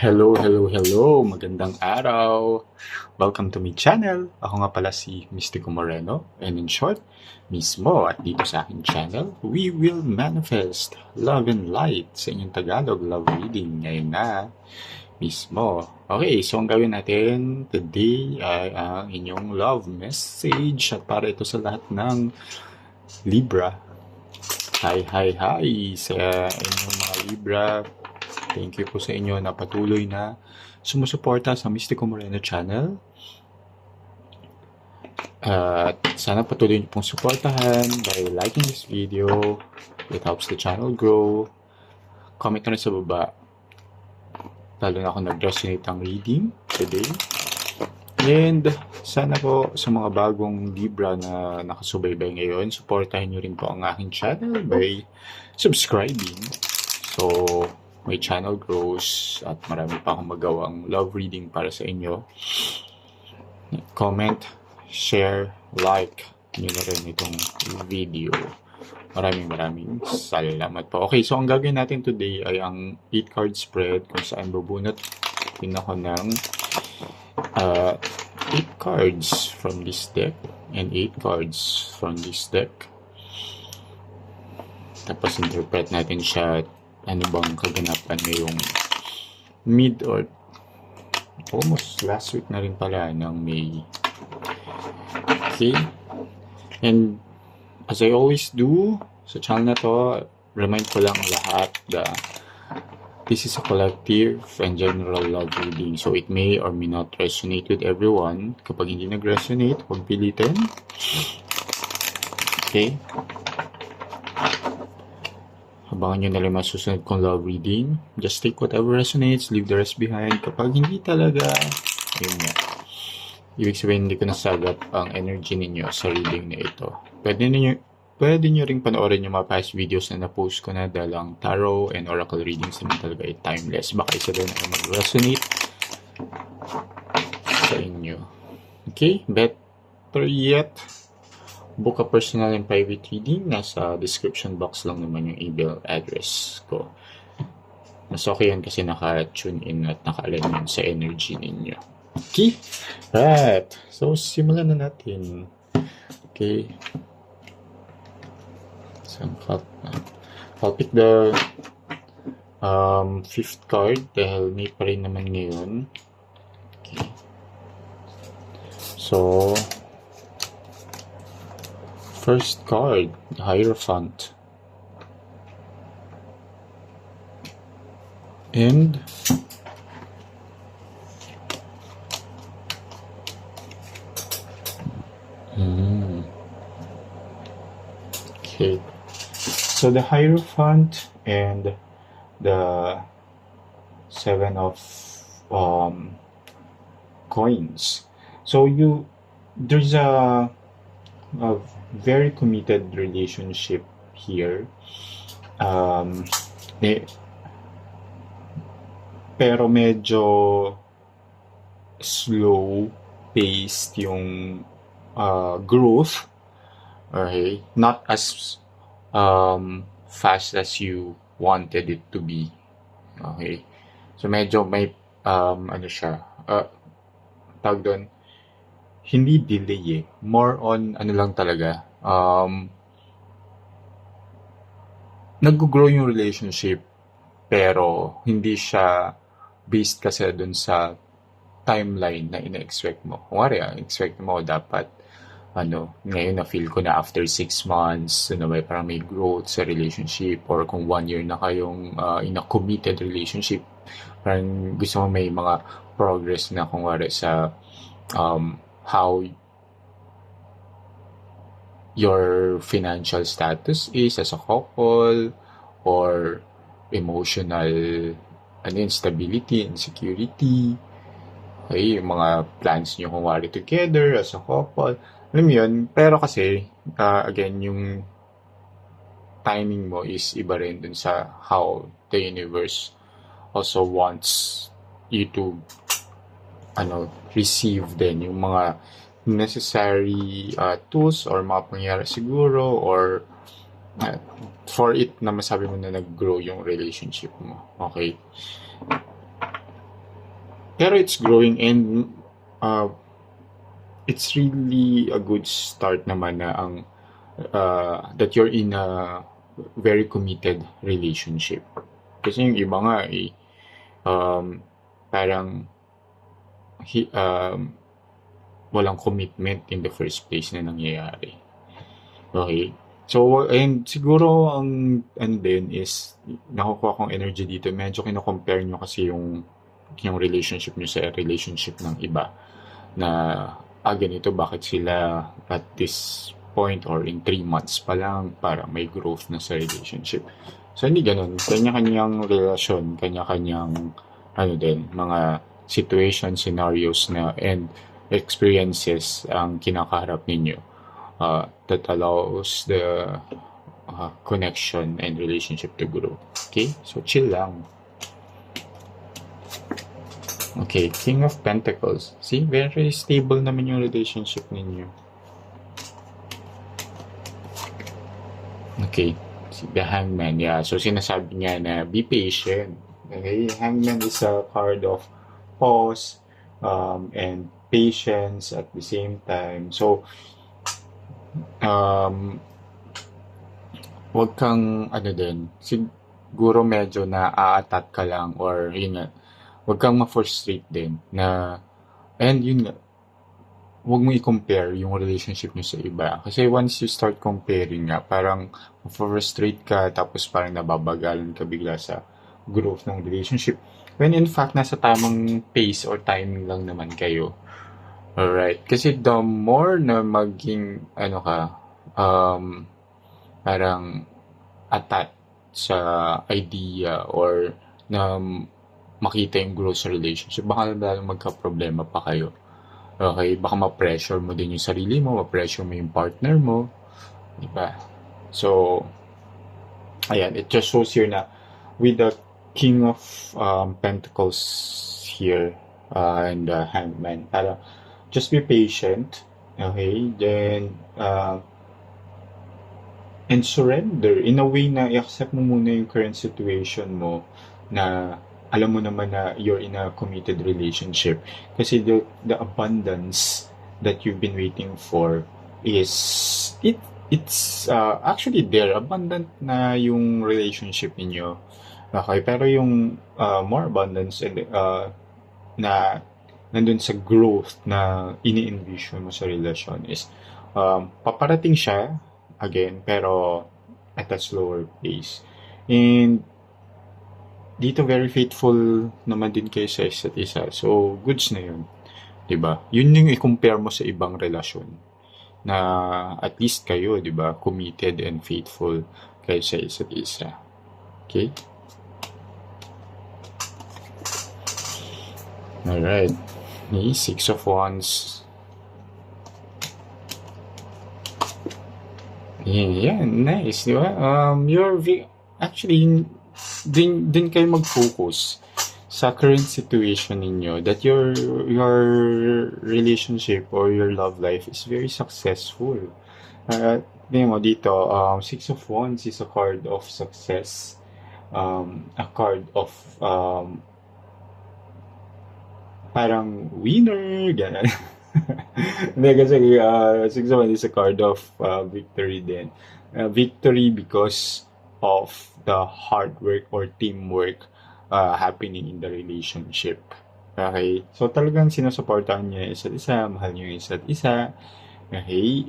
Hello, hello, hello! Magandang araw! Welcome to my channel. Ako nga pala si Mystico Moreno, and in short, mismo at dito sa aking channel, we will manifest love and light sa inyong Tagalog love reading ngayon na mismo. Okay, so ang gawin natin today ay ang inyong love message at para ito sa lahat ng Libra. Hi, hi, hi sa inyong mga Libra. Thank you po sa inyo na patuloy na sumusuporta sa Mystico Moreno channel. At sana patuloy niyo pong suportahan by liking this video. It helps the channel grow. Comment na rin sa baba. Lalo na kung nag-resonate ang reading today. And sana po sa mga bagong Libra na nakasubaybay ngayon, suportahan niyo rin po ang aking channel by subscribing. So, my channel grows at marami pa akong magawang love reading para sa inyo. Comment, share, like nyo na rin itong video. Maraming salamat po. Okay, so ang gagawin natin today ay ang 8 card spread kung saan bubunot din ako ng 8 cards from this deck and 8 cards from this deck. Tapos interpret natin siya ano bang kaganapan ngayong mid or almost last week na rin pala ng May. Okay. And as I always do sa channel na to, remind ko lang lahat that this is a collective and general love reading. So it may or may not resonate with everyone. Kapag hindi nag-resonate, huwag pilitin. Okay. Abangan nyo na lang masusunod kong love reading. Just take whatever resonates, leave the rest behind. Kapag hindi talaga, yun nga. Ibig sabihin, hindi ko nasagap ang energy ninyo sa reading na ito. Pwede nyo ring panoorin yung mga past videos na na-post ko na dahil ang tarot and oracle readings naman talaga ay timeless. Baka isa din ay mag-resonate sa inyo. Okay? Better yet, book a personal and private reading. Nasa description box lang naman yung email address ko. Mas okay yan kasi naka-tune in at naka-align yun sa energy ninyo. Okay? Right. So, simulan na natin. Okay. So, I'll pick the 5th card dahil may pa rin naman ngayon. Okay. So, first card, the Hierophant. And okay. So the Hierophant and the 7 of coins. So there's a very committed relationship here. Pero medyo slow paced yung growth. Okay, not as fast as you wanted it to be. Okay, so medyo may ano siya, tawag doon, hindi delay eh. More on, ano lang talaga, nag-grow yung relationship, pero hindi siya based kasi dun sa timeline na ina-expect mo. Kung expect mo dapat, ngayon na-feel ko na after 6 months, parang may growth sa relationship, or kung 1 year na kayong in a committed relationship, parang gusto mo may mga progress na kung sa how your financial status is as a couple, or emotional instability, insecurity. Okay, yung mga plans nyo kung together as a couple. Alam mo yun, pero kasi, again, yung timing mo is iba rin dun sa how the universe also wants you to receive din yung mga necessary tools or mga pangyayari siguro, or for it na masabi mo na nag-grow yung relationship mo. Okay? pero it's growing and uh, it's really a good start naman na that you're in a very committed relationship. Kasi yung iba nga um, parang walang commitment in the first place na nangyayari. Okay? So, and siguro and then is, nakukuha kong energy dito, medyo kino-compare nyo kasi yung relationship nyo sa relationship ng iba na, ganito, bakit sila at this point or in 3 months pa lang, para may growth na sa relationship. So, hindi ganun. Kanya-kanyang relasyon, kanya-kanyang, mga situation, scenarios na, and experiences ang kinakaharap ninyo that allows the connection and relationship to grow. Okay? So, chill lang. Okay, King of Pentacles. See, very stable naman yung relationship ninyo. Okay, see, the Hangman. Yeah, so sinasabi niya na be patient. Okay, Hangman is a card of pause and patience at the same time. So, wag kang siguro medyo na-a-attack ka lang or yun nga, wag kang ma-frustrate din na, and yun nga, wag mo i-compare yung relationship nyo sa iba. Kasi once you start comparing nga, parang ma-frustrate ka, tapos parang nababagalan ka bigla sa growth ng relationship. When in fact, nasa tamang pace or timing lang naman kayo. Alright? Kasi the more na maging, parang attached sa idea or na makita yung growth sa relationship, baka lalong magka-problema pa kayo. Okay? Baka ma-pressure mo din yung sarili mo, ma-pressure mo yung partner mo. Diba? So, ayan, it just shows here na with the King of Pentacles here and the Hangman, just be patient. Okay? Then, and surrender in a way na i-accept mo muna yung current situation mo na alam mo naman na you're in a committed relationship. Kasi the abundance that you've been waiting for it's actually there. Abundant na yung relationship niyo. Okay, pero yung more abundance and na nandun sa growth na ini-envision mo sa relasyon is paparating siya again, pero at a slower pace. And dito very faithful naman din kayo sa isa't isa. So, goods na yun. Diba? Yun yung i-compare mo sa ibang relasyon. Na at least kayo, diba? Committed and faithful kayo sa isa't isa. Okay? Alright. Six of Wands. Yeah, nice, di ba? Actually, din kayo mag-focus sa current situation ninyo that your relationship or your love life is very successful. Tingnan mo dito, Six of Wands is a card of success, a card of parang winner, gano'n. Hindi, kasi Six of Wands is a card of victory din. Victory because of the hard work or teamwork happening in the relationship. Okay? So, talagang sinusuportahan niya yung isa't isa, mahal niyo yung isa't isa. Okay?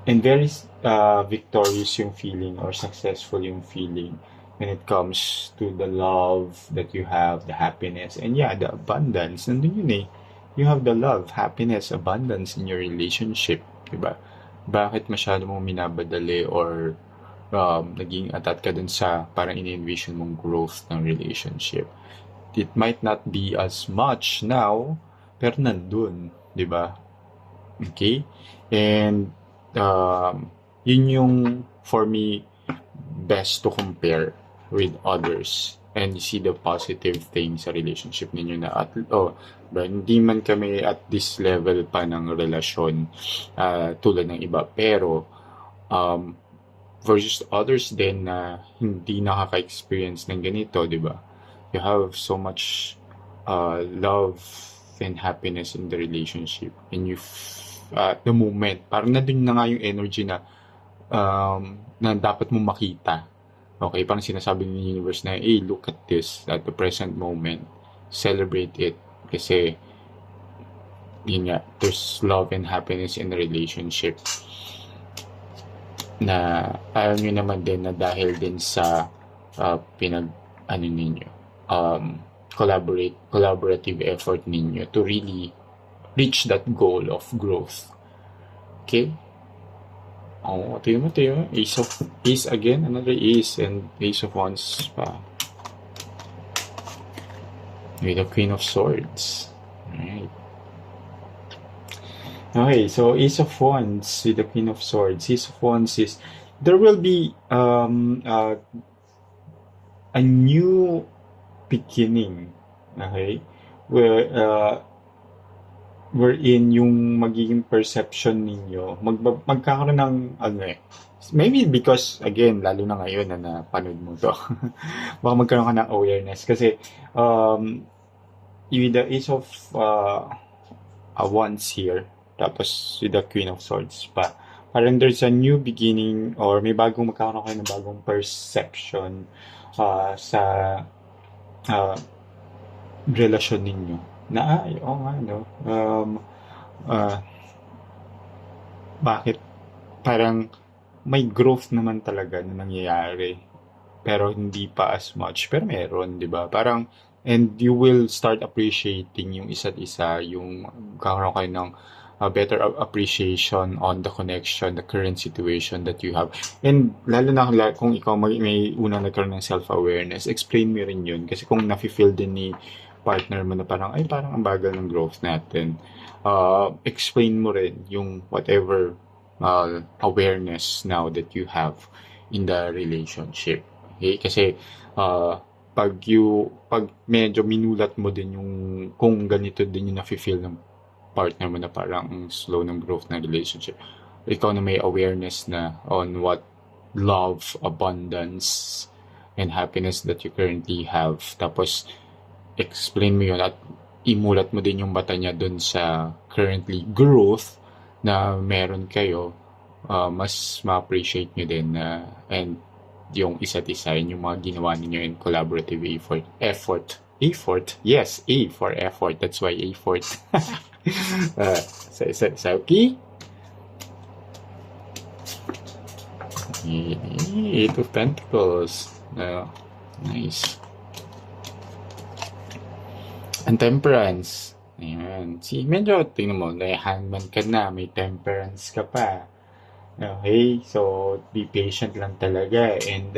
And very victorious yung feeling or successful yung feeling when it comes to the love that you have, the happiness, and yeah, the abundance. Nandun yun eh. You have the love, happiness, abundance in your relationship. Diba? Bakit masyado mong minabadali or naging atat ka dun sa parang in-envision mong growth ng relationship? It might not be as much now, pero nandun. Diba? Okay? And yun yung, for me, best to compare with others and you see the positive things sa relationship ninyo na hindi man kami at this level pa ng relasyon tulad ng iba, pero versus others din na hindi nakaka-experience ng ganito, di ba? You have so much love and happiness in the relationship, and the moment, parang nandun na nga yung energy na dapat mo makita. Okay, parang sinasabi ng universe na, hey, look at this at the present moment. Celebrate it. Kasi, yun nga, there's love and happiness in the relationship. Na, ayaw nyo naman din na dahil din sa collaborative effort ninyo to really reach that goal of growth. Okay? Oh, tingnan mo. Ace again, another ace, and Ace of Wands pa. With the Queen of Swords. Alright. Okay, so Ace of Wands with the Queen of Swords. Ace of Wands is, there will be a new beginning. Okay? Wherein yung magiging perception ninyo, magkakaroon ng, maybe because, again, lalo na ngayon na napanood mo to, baka magkaroon ka ng awareness. Kasi, with the Ace of Wands here, tapos with the Queen of Swords pa, parang there's a new beginning, or may magkakaroon kayo ng bagong perception sa relasyon ninyo. Na, bakit parang may growth naman talaga na nangyayari, pero hindi pa as much, pero meron, di ba? Parang, and you will start appreciating yung isa't isa, yung kakaroon kayo ng better appreciation on the connection, the current situation that you have. And lalo na kung ikaw may unang nagkaroon ng self-awareness, explain mo rin yun. Kasi kung nafe-feel din ni partner mo na parang ang bagal ng growth natin, explain mo rin yung whatever awareness now that you have in the relationship. Okay? Kasi pag medyo minulat mo din yung kung ganito din yung nafe-feel ng partner mo na parang slow ng growth ng relationship, ikaw na may awareness na on what love, abundance, and happiness that you currently have. Tapos explain mo yun at imulat mo din yung mata niya dun sa currently growth na meron kayo, mas ma-appreciate nyo din and yung isa't isa, yung mga ginawa ninyo in collaborative effort. Yes, A for effort. That's why effort. Okay? Eight of Pentacles. Nice. And Temperance. Ayan. See, medyo, tingnan mo, hangman ka na, may temperance ka pa. Okay? So, be patient lang talaga. And,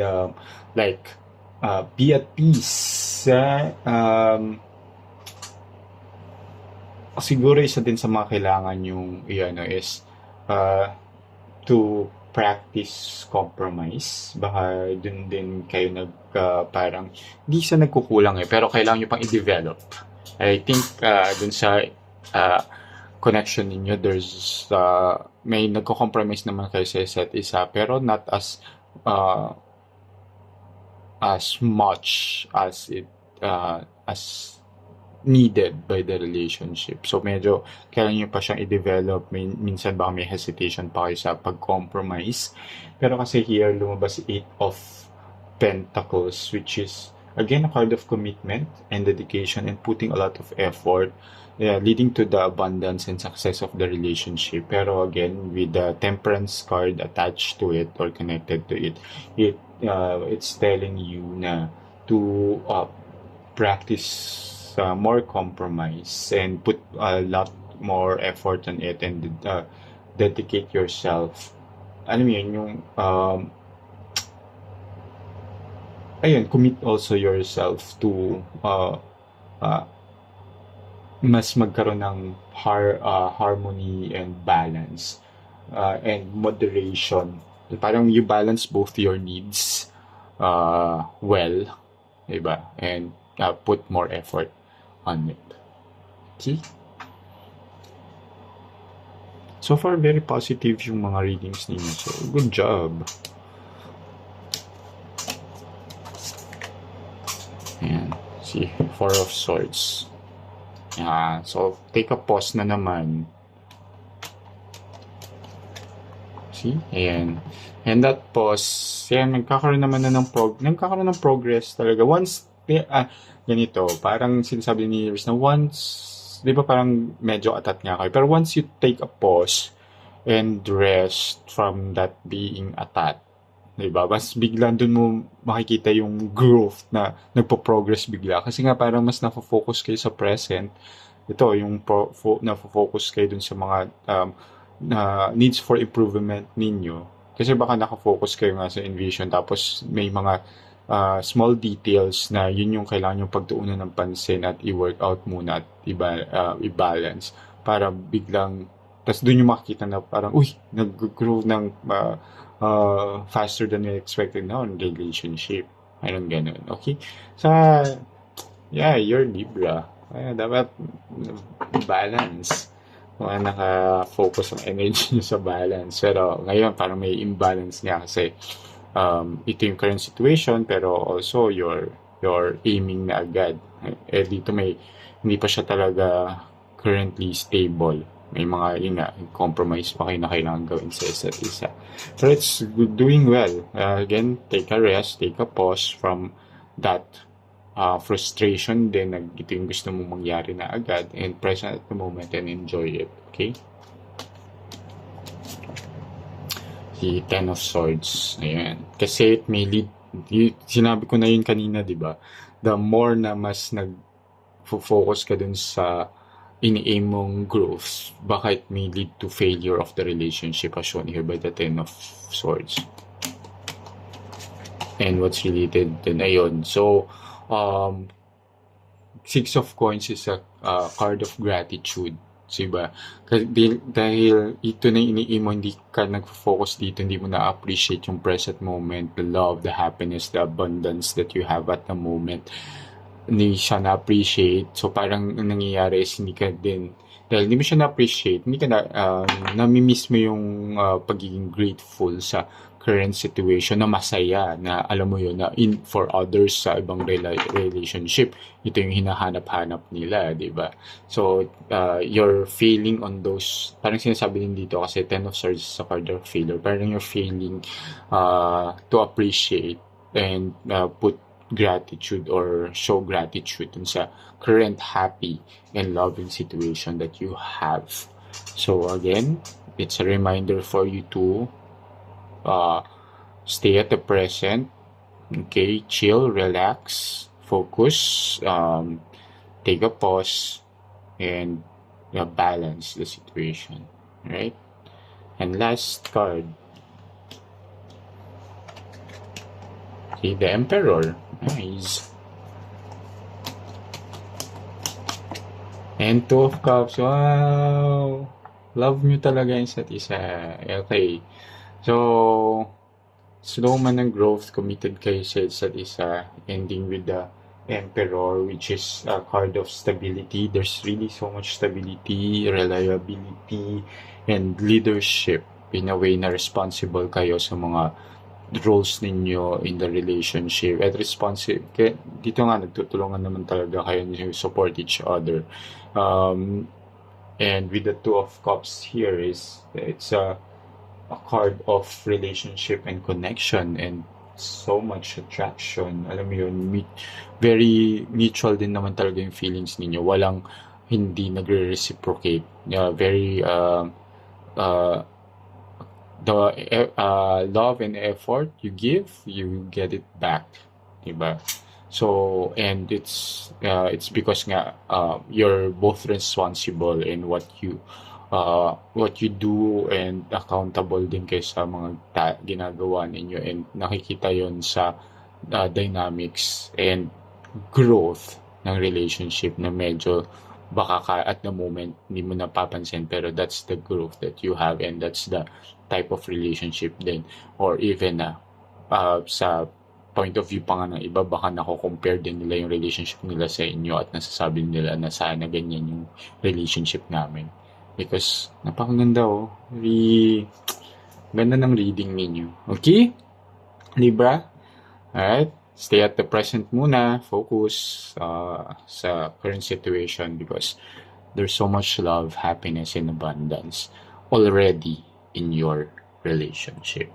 be at peace. Siguro isa din sa mga kailangan yung, is, to practice compromise. Baka dun din kayo parang, hindi sa nagkukulang pero kailangan nyo pang i-develop. I think dun sa connection ninyo, there's may nagko-compromise naman kayo sa isa't isa, pero not as much as it as needed by the relationship. So medyo kailangan nyo pa siyang i-develop. Minsan baka may hesitation pa kayo sa pag-compromise. Pero kasi here lumabas 8 of Pentacles, which is again a card of commitment and dedication and putting a lot of effort, leading to the abundance and success of the relationship. Pero again, with the Temperance card attached to it or connected to it, it's telling you na to practice more compromise and put a lot more effort on it and dedicate yourself. Ano yun, yung commit also yourself to mas magkaroon ng harmony and balance and moderation. Parang you balance both your needs well, diba? And put more effort on it. Okay? So far, very positive yung mga readings ninyo. So, good job. See, Four of Swords. So, take a pause na naman. See? Ayan. And that pause, yan, nagkakaroon ng progress talaga. Once, ganito, parang sinasabi ni Iris na once, di ba parang medyo atat nga kayo, pero once you take a pause and rest from that being atat, di ba? Mas biglang dun mo makikita yung growth na nagpo-progress bigla. Kasi nga parang mas nafo-focus kayo sa present. Ito, yung nafo-focus kayo dun sa mga needs for improvement ninyo. Kasi baka nakafocus kayo nga sa envision tapos may mga small details na yun yung kailangan yung pagtuunan ng pansin at i-workout muna at i-balance para biglang tapos doon yung makikita na parang nag-grow ng faster than you expected na on relationship. Ayun, ganun. Okay? You're Libra. Dapat balance. Naka-focus ang energy nyo sa balance. Pero ngayon, parang may imbalance nga kasi ito yung current situation pero also you're aiming na agad. Dito hindi pa siya talaga currently stable. May mga compromise pa kayo na kailangan gawin sa isa't isa. Pero it's doing well. Again, take a rest, take a pause from that frustration din. Ito yung gusto mong mangyari na agad and present at the moment and enjoy it. Okay? The Ten of Swords. Ayan. Kasi it may lead, sinabi ko na yun kanina, di ba? The more na mas nag-focus ka dun sa ini-aim mong growth, baka it may lead to failure of the relationship as shown here by the Ten of Swords. And what's related din, ayun. So, Six of Coins is a card of gratitude. Diba? Dahil ito na ini-aim mo, hindi ka nag-focus dito, hindi mo na-appreciate yung present moment, the love, the happiness, the abundance that you have at the moment. Hindi siya na-appreciate. So, parang ang nangyayari is hindi ka din, dahil hindi mo siya na-appreciate, hindi ka nami-miss mo yung pagiging grateful sa current situation na masaya, na alam mo yun, na for others sa ibang relationship, ito yung hinahanap-hanap nila, di ba? So, you're failing on those, parang sinasabi din dito kasi Ten of Swords is a card of failure, parang you're failing to appreciate and put gratitude or show gratitude dun sa current happy and loving situation that you have. So again, it's a reminder for you to stay at the present, okay, chill, relax, focus, take a pause, and balance the situation, right? And last card, okay, the Emperor. Nice. And Two of Cups. Wow! Love nyo talaga yung isa't isa. Okay. So, slow man ng growth, committed kayo sa isa't isa. Ending with the Emperor, which is a card of stability. There's really so much stability, reliability, and leadership in a way na responsible kayo sa mga roles ninyo in the relationship at responsive. Dito nga nagtutulungan naman talaga kayo to support each other. And with the Two of Cups here it's a card of relationship and connection and so much attraction. Alam mo yun, very mutual din naman talaga yung feelings ninyo. Walang hindi nagre-reciprocate. Very the love and effort you give, you get it back, diba? So, and it's because nga you're both responsible in what you do and accountable din kayo sa mga ginagawa ninyo, and nakikita yon sa dynamics and growth ng relationship na medyo baka at the moment hindi mo napapansin, pero that's the growth that you have and that's the type of relationship din, or even sa point of view pa nga ng iba, baka nako-compare din nila yung relationship nila sa inyo at nasasabi nila na sana ganyan yung relationship namin, because napakaganda ganda ng reading ninyo. Okay, Libra? Alright, stay at the present muna, focus sa current situation because there's so much love, happiness, and abundance already in your relationship.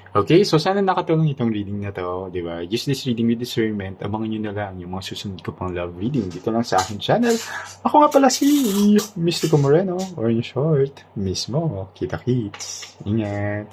Okay, so sana nakatulong itong reading na to, di ba? Use this reading with discernment. Abangan nyo na lang yung mga susunod ko pang love reading dito lang sa aking channel. Ako nga pala si Mystico Moreno, or in short, mismo, Kita Kits. Ingat!